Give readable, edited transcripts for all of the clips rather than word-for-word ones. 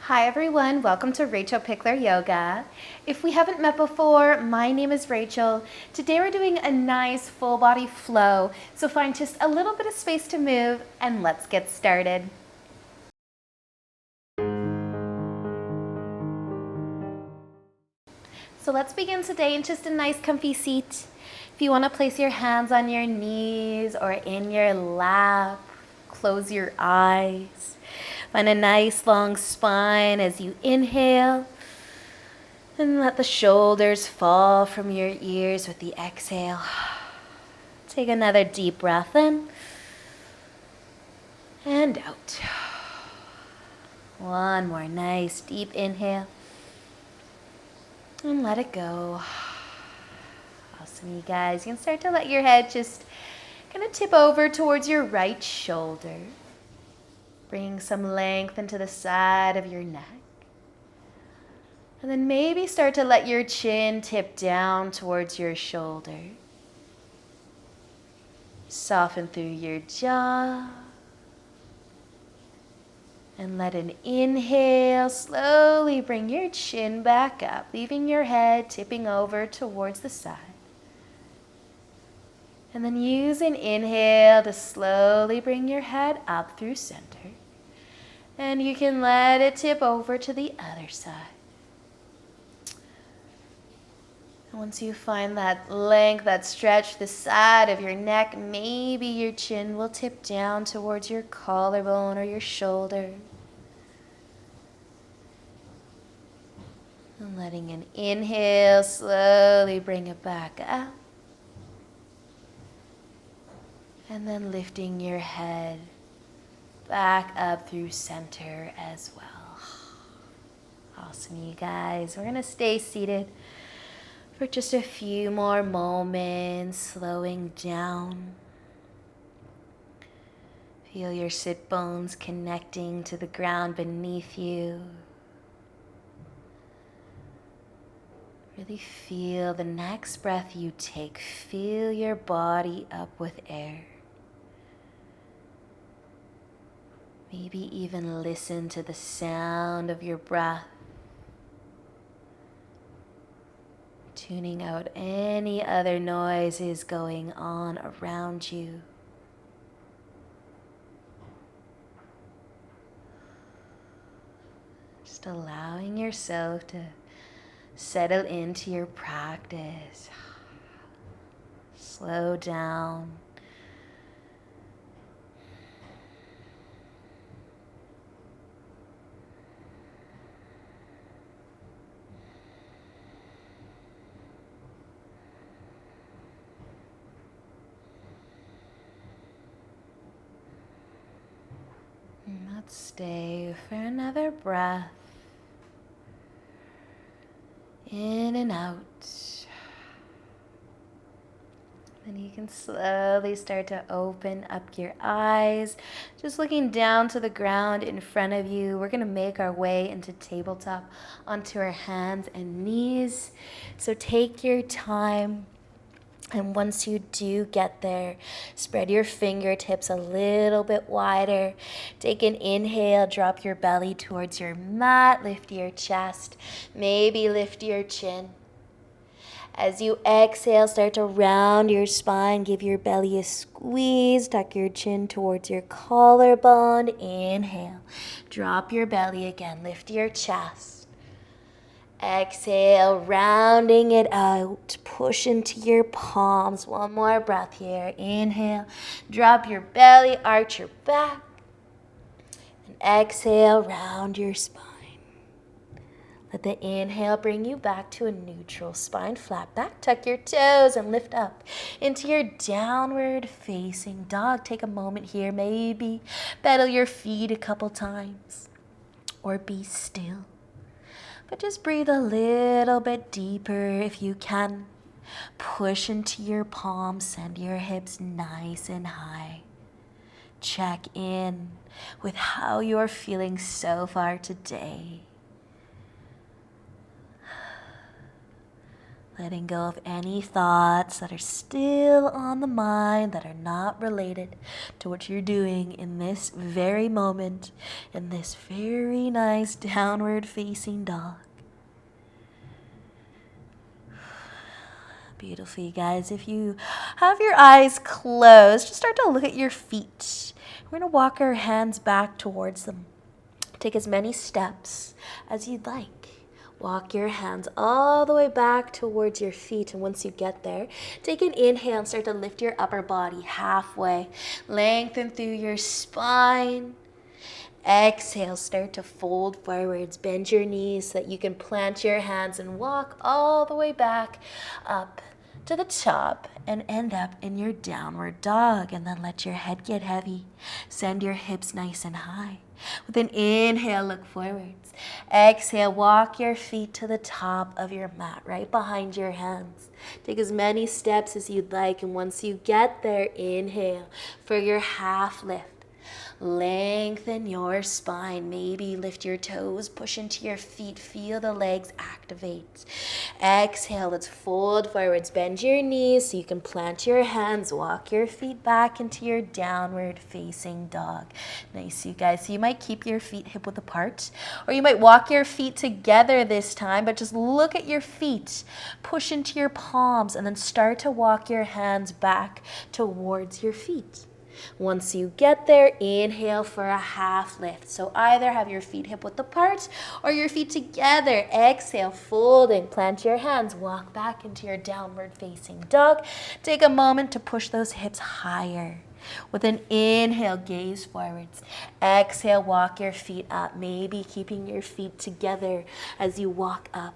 Hi everyone, welcome to Rachel Pichler Yoga. If we haven't met before, my name is Rachel. Today we're doing a nice full body flow, so find just a little bit of space to move and let's get started. So let's begin today in just a nice comfy seat. If you want to place your hands on your knees or in your lap, close your eyes. Find a nice long spine as you inhale. And let the shoulders fall from your ears with the exhale. Take another deep breath in and out. One more nice deep inhale. And let it go. Awesome, you guys. You can start to let your head just kind of tip over towards your right shoulder. Bring some length into the side of your neck. And then maybe start to let your chin tip down towards your shoulder. Soften through your jaw. And let an inhale slowly bring your chin back up, leaving your head tipping over towards the side. And then use an inhale to slowly bring your head up through center. And you can let it tip over to the other side. And once you find that length, that stretch, the side of your neck, maybe your chin will tip down towards your collarbone or your shoulder. And letting an inhale slowly bring it back up. And then lifting your head back up through center as well. Awesome, you guys. We're going to stay seated for just a few more moments, slowing down. Feel your sit bones connecting to the ground beneath you. Really feel the next breath you take. Fill your body up with air. Maybe even listen to the sound of your breath. Tuning out any other noises going on around you. Just allowing yourself to settle into your practice. Slow down. And let's stay for another breath. In and out. Then you can slowly start to open up your eyes. Just looking down to the ground in front of you. We're going to make our way into tabletop onto our hands and knees. So take your time. And once you do get there, spread your fingertips a little bit wider. Take an inhale, drop your belly towards your mat, lift your chest, maybe lift your chin. As you exhale, start to round your spine, give your belly a squeeze, tuck your chin towards your collarbone. Inhale, drop your belly again, lift your chest. Exhale, rounding it out, push into your palms. One more breath here. Inhale, drop your belly, arch your back. And exhale, round your spine. Let the inhale bring you back to a neutral spine, flat back. Tuck your toes and lift up into your downward facing dog. Take a moment here, maybe pedal your feet a couple times or be still. But just breathe a little bit deeper if you can. Push into your palms, send your hips nice and high. Check in with how you're feeling so far today. Letting go of any thoughts that are still on the mind that are not related to what you're doing in this very moment, in this very nice downward facing dog. Beautiful, you guys. If you have your eyes closed, just start to look at your feet. We're going to walk our hands back towards them. Take as many steps as you'd like. Walk your hands all the way back towards your feet, and once you get there, take an inhale and start to lift your upper body halfway. Lengthen through your spine. Exhale, start to fold forwards. Bend your knees so that you can plant your hands and walk all the way back up to the top and end up in your downward dog. And then let your head get heavy. Send your hips nice and high. With an inhale, look forwards. Exhale, walk your feet to the top of your mat, right behind your hands. Take as many steps as you'd like, and once you get there, inhale for your half lift. Lengthen your spine. Maybe lift your toes, push into your feet, feel the legs activate. Exhale, let's fold forwards. Bend your knees so you can plant your hands, walk your feet back into your downward facing dog. Nice, you guys. So you might keep your feet hip width apart, or you might walk your feet together this time, but just look at your feet. Push into your palms and then start to walk your hands back towards your feet. Once you get there, inhale for a half lift. So either have your feet hip width apart or your feet together. Exhale, folding. Plant your hands. Walk back into your downward facing dog. Take a moment to push those hips higher. With an inhale, gaze forwards. Exhale, walk your feet up. Maybe keeping your feet together as you walk up.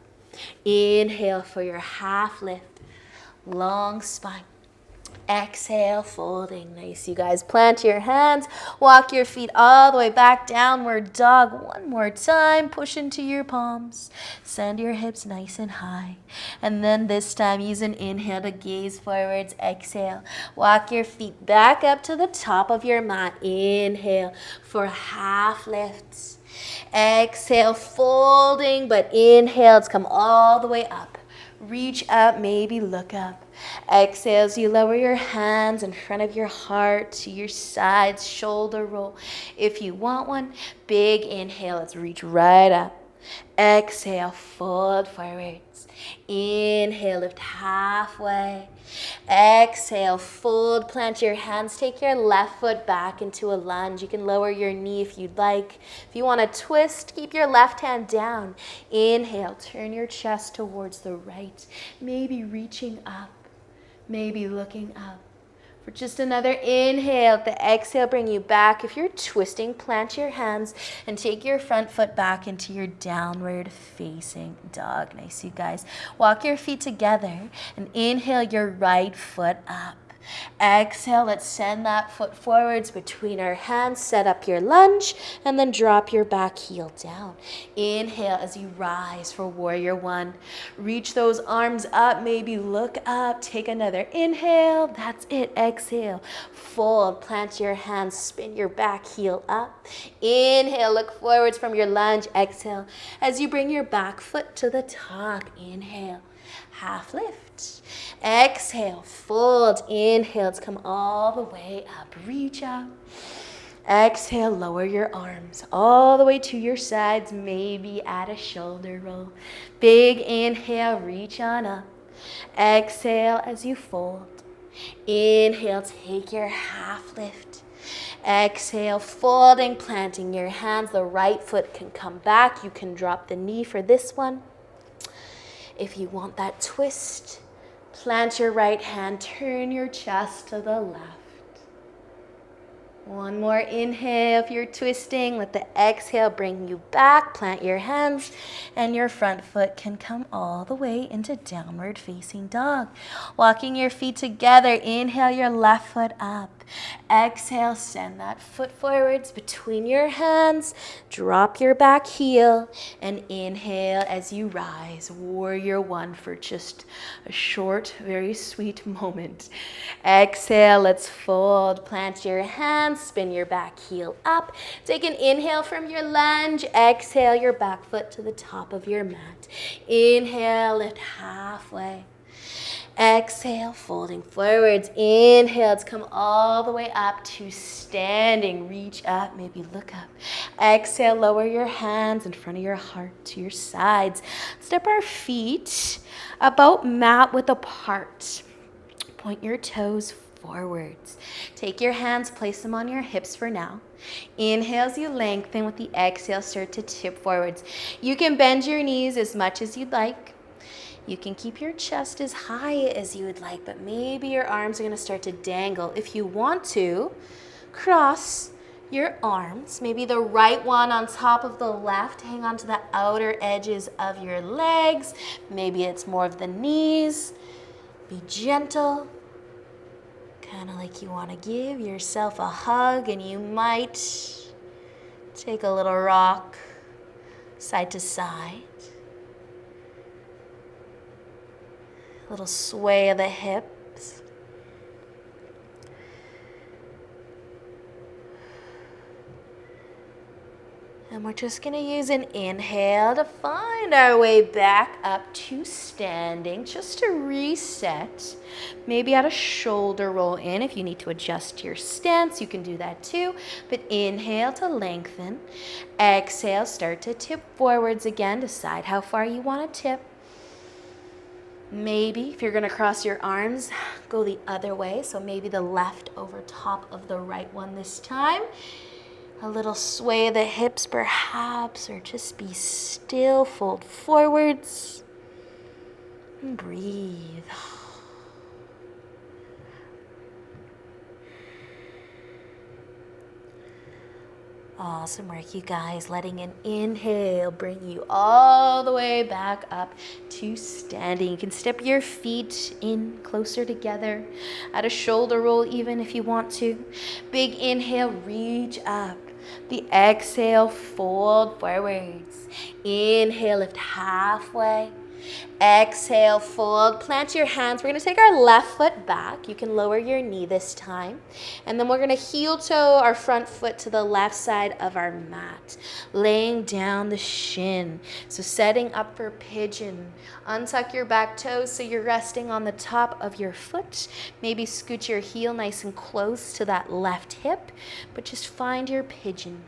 Inhale for your half lift. Long spine. Exhale, folding. Nice, you guys. Plant your hands. Walk your feet all the way back, downward dog. One more time. Push into your palms. Send your hips nice and high. And then this time, use an inhale to gaze forwards. Exhale. Walk your feet back up to the top of your mat. Inhale for half lifts. Exhale, folding, but inhale to come all the way up. Reach up, maybe look up. Exhale as you lower your hands in front of your heart to your sides, shoulder roll. If you want one, big inhale, let's reach right up. Exhale, fold forwards. Inhale, lift halfway. Exhale, fold, plant your hands. Take your left foot back into a lunge. You can lower your knee if you'd like. If you want to twist, keep your left hand down. Inhale, turn your chest towards the right. Maybe reaching up, maybe looking up. For just another inhale, the exhale bring you back. If you're twisting, plant your hands and take your front foot back into your downward facing dog. Nice, you guys. Walk your feet together and inhale your right foot up. Exhale, let's send that foot forwards between our hands. Set up your lunge and then drop your back heel down. Inhale as you rise for warrior one. Reach those arms up, maybe look up. Take another inhale. That's it. Exhale. Fold. Plant your hands. Spin your back heel up. Inhale. Look forwards from your lunge. Exhale. As you bring your back foot to the top. Inhale. Half lift. Exhale, fold. Inhale to come all the way up. Reach up. Exhale, lower your arms all the way to your sides. Maybe add a shoulder roll. Big inhale, reach on up. Exhale as you fold. Inhale, take your half lift. Exhale, folding, planting your hands. The right foot can come back. You can drop the knee for this one. If you want that twist, plant your right hand, turn your chest to the left. One more inhale. If you're twisting, let the exhale bring you back. Plant your hands and your front foot can come all the way into downward facing dog. Walking your feet together, inhale your left foot up. Exhale, send that foot forwards between your hands. Drop your back heel and inhale as you rise. Warrior one for just a short, very sweet moment. Exhale, let's fold. Plant your hands, spin your back heel up. Take an inhale from your lunge. Exhale, your back foot to the top of your mat. Inhale, lift halfway. Exhale, folding forwards. Inhale, let's come all the way up to standing. Reach up, maybe look up. Exhale, lower your hands in front of your heart to your sides. Step our feet about mat width apart. Point your toes forwards. Take your hands, place them on your hips for now. Inhale as you lengthen. With the exhale, start to tip forwards. You can bend your knees as much as you'd like. You can keep your chest as high as you would like, but maybe your arms are going to start to dangle. If you want to, cross your arms, maybe the right one on top of the left. Hang on to the outer edges of your legs. Maybe it's more of the knees. Be gentle, kind of like you want to give yourself a hug, and you might take a little rock side to side. A little sway of the hips. And we're just going to use an inhale to find our way back up to standing, just to reset. Maybe add a shoulder roll in. If you need to adjust your stance, you can do that too. But inhale to lengthen. Exhale, start to tip forwards again. Decide how far you want to tip. Maybe if you're going to cross your arms, go the other way. So maybe the left over top of the right one this time. A little sway of the hips perhaps, or just be still, fold forwards, and breathe. Awesome work, you guys. Letting an inhale bring you all the way back up to standing. You can step your feet in closer together. Add a shoulder roll even if you want to. Big inhale, reach up. The exhale, fold forwards. Inhale, lift halfway. Exhale, fold. Plant your hands. We're going to take our left foot back. You can lower your knee this time. And then we're going to heel toe our front foot to the left side of our mat, laying down the shin. So setting up for pigeon. Untuck your back toes so you're resting on the top of your foot. Maybe scoot your heel nice and close to that left hip, but just find your pigeon.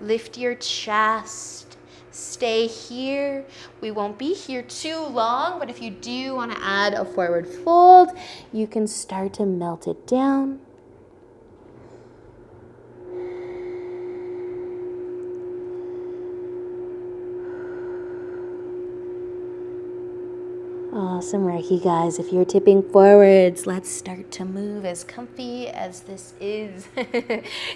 Lift your chest. Stay here. We won't be here too long, but if you do want to add a forward fold, you can start to melt it down. Awesome work, you guys. If you're tipping forwards, let's start to move as comfy as this is.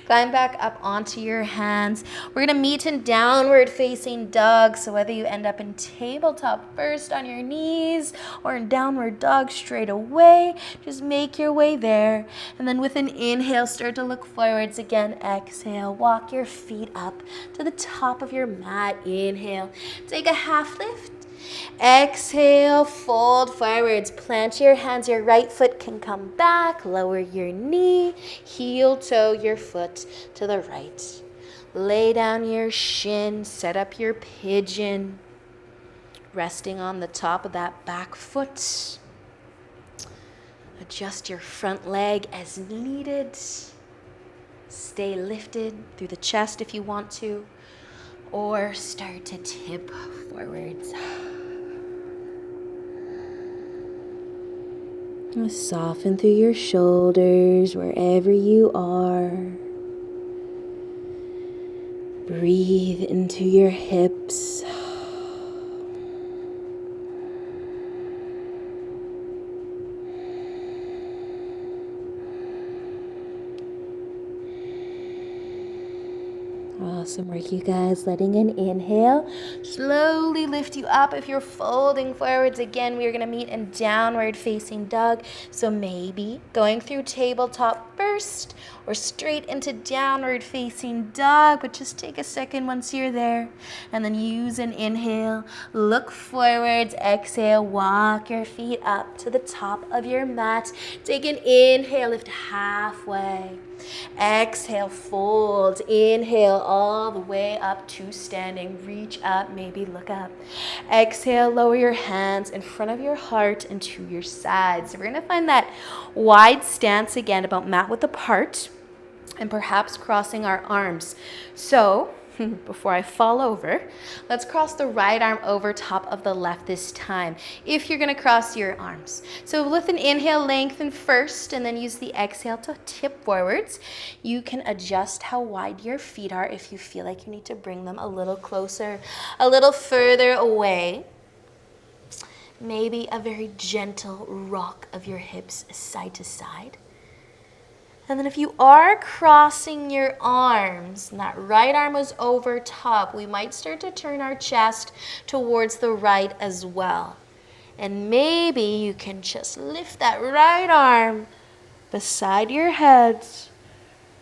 Climb back up onto your hands. We're going to meet in downward facing dog. So whether you end up in tabletop first on your knees or in downward dog straight away, just make your way there. And then with an inhale, start to look forwards again. Exhale, walk your feet up to the top of your mat. Inhale, take a half lift. Exhale, fold forwards. Plant your hands. Your right foot can come back. Lower your knee. Heel toe your foot to the right. Lay down your shin. Set up your pigeon. Resting on the top of that back foot. Adjust your front leg as needed. Stay lifted through the chest if you want to. Or start to tip forwards. Soften through your shoulders wherever you are. Breathe into your hips. Awesome work, you guys. Letting an inhale slowly lift you up. If you're folding forwards, again, we're going to meet in downward facing dog. So maybe going through tabletop first or straight into downward facing dog, but just take a second once you're there and then use an inhale. Look forwards, exhale, walk your feet up to the top of your mat. Take an inhale, lift halfway. Exhale, fold. Inhale all the way up to standing. Reach up, maybe look up. Exhale, lower your hands in front of your heart and to your sides. So we're going to find that wide stance again, about mat width apart, and perhaps crossing our arms. So before I fall over, let's cross the right arm over top of the left this time, if you're gonna cross your arms. So with an inhale, lengthen first, and then use the exhale to tip forwards. You can adjust how wide your feet are if you feel like you need to bring them a little closer, a little further away. Maybe a very gentle rock of your hips side to side. And then if you are crossing your arms, and that right arm was over top, we might start to turn our chest towards the right as well. And maybe you can just lift that right arm beside your head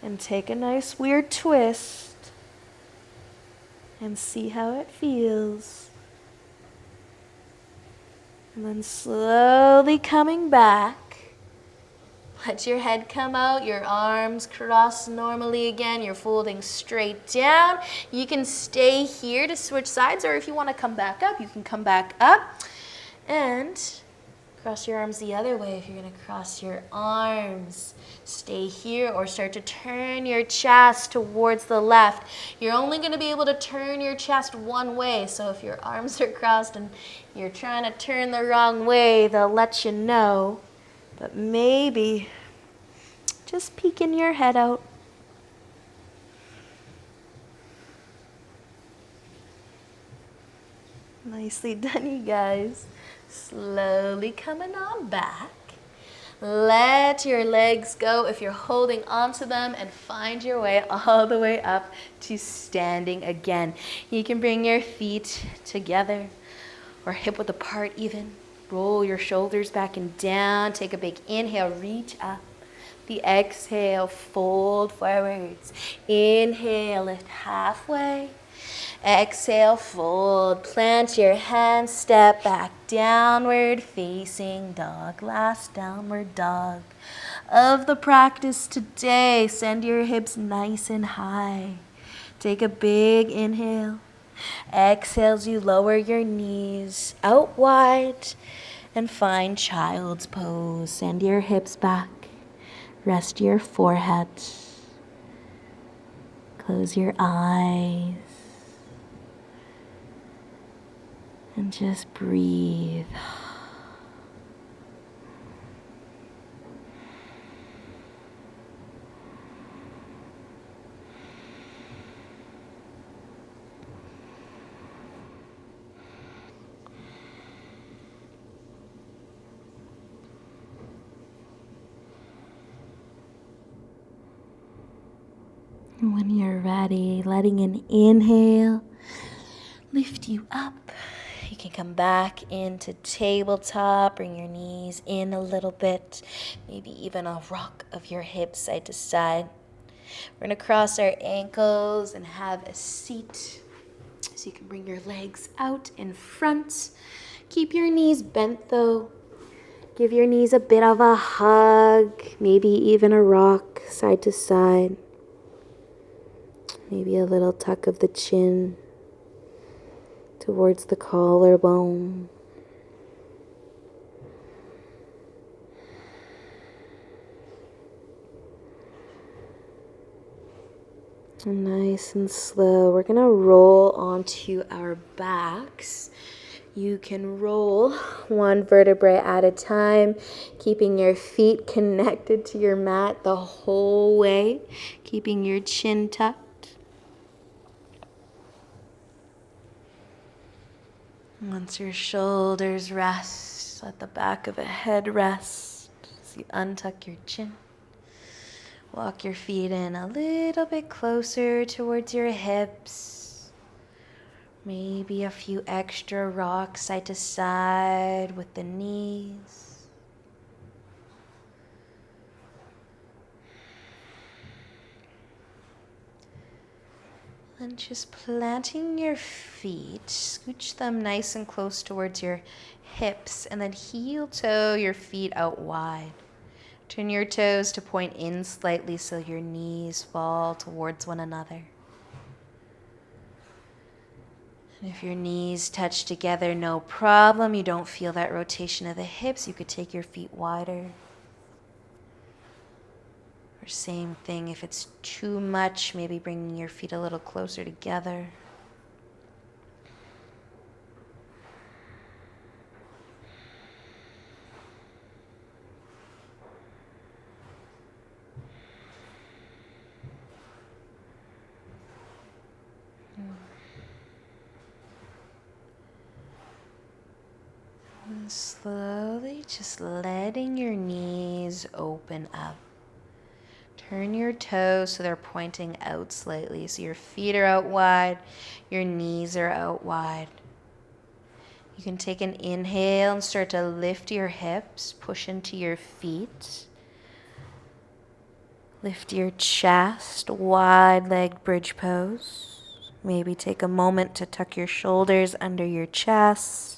and take a nice weird twist and see how it feels. And then slowly coming back. Let your head come out, your arms cross normally again. You're folding straight down. You can stay here to switch sides, or if you want to come back up, you can come back up. And cross your arms the other way if you're going to cross your arms. Stay here or start to turn your chest towards the left. You're only going to be able to turn your chest one way, so if your arms are crossed and you're trying to turn the wrong way, they'll let you know. But maybe just peeking your head out. Nicely done, you guys. Slowly coming on back. Let your legs go if you're holding onto them, and find your way all the way up to standing again. You can bring your feet together or hip width apart even. Roll your shoulders back and down. Take a big inhale, reach up. The exhale, fold forwards. Inhale, lift halfway. Exhale, fold. Plant your hands, step back, downward facing dog. Last downward dog of the practice today. Send your hips nice and high. Take a big inhale. Exhale as you lower your knees out wide and find child's pose. Send your hips back. Rest your forehead. Close your eyes. And just breathe. When you're ready, letting an inhale lift you up. You can come back into tabletop, bring your knees in a little bit, maybe even a rock of your hips side to side. We're going to cross our ankles and have a seat. So you can bring your legs out in front. Keep your knees bent though. Give your knees a bit of a hug, maybe even a rock side to side. Maybe a little tuck of the chin towards the collarbone. And nice and slow, we're gonna roll onto our backs. You can roll one vertebrae at a time, keeping your feet connected to your mat the whole way, keeping your chin tucked. Once your shoulders rest, let the back of the head rest as you untuck your chin. Walk your feet in a little bit closer towards your hips. Maybe a few extra rocks side to side with the knees. And just planting your feet, scooch them nice and close towards your hips, and then heel toe your feet out wide. Turn your toes to point in slightly so your knees fall towards one another. And if your knees touch together, no problem. You don't feel that rotation of the hips. You could take your feet wider. Or same thing, if it's too much, maybe bringing your feet a little closer together. And slowly just letting your knees open up. Turn your toes so they're pointing out slightly. So your feet are out wide, your knees are out wide. You can take an inhale and start to lift your hips, push into your feet. Lift your chest, wide leg bridge pose. Maybe take a moment to tuck your shoulders under your chest.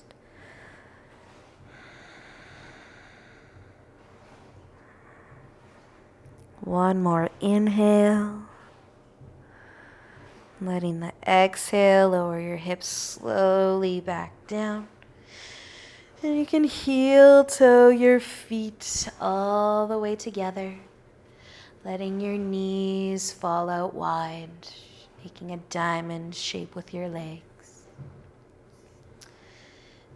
One more inhale. Letting the exhale lower your hips slowly back down. And you can heel toe your feet all the way together. Letting your knees fall out wide, making a diamond shape with your legs.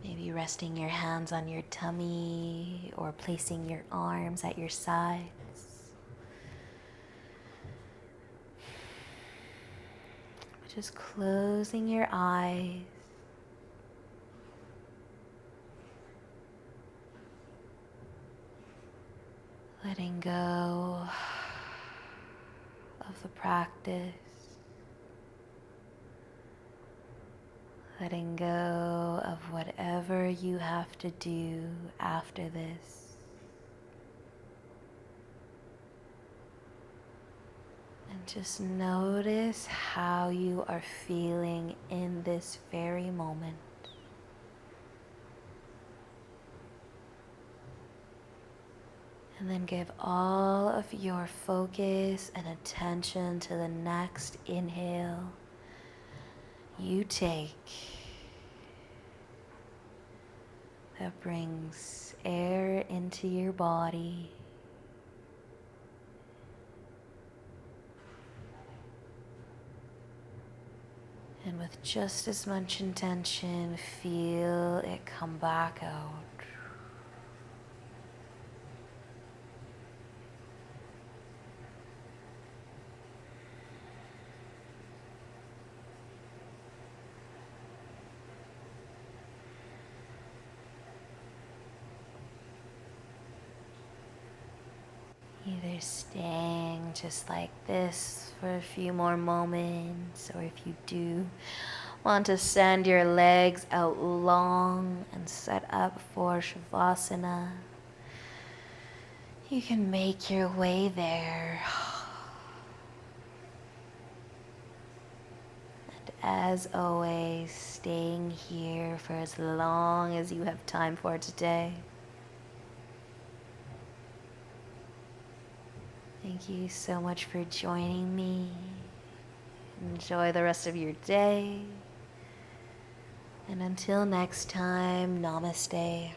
Maybe resting your hands on your tummy or placing your arms at your sides. Just closing your eyes. Letting go of the practice. Letting go of whatever you have to do after this. And just notice how you are feeling in this very moment. And then give all of your focus and attention to the next inhale you take that brings air into your body. And with just as much intention, feel it come back out. Either staying just like this for a few more moments, or if you do want to send your legs out long and set up for Shavasana, you can make your way there. And as always, staying here for as long as you have time for today. Thank you so much for joining me. Enjoy the rest of your day. And until next time, namaste.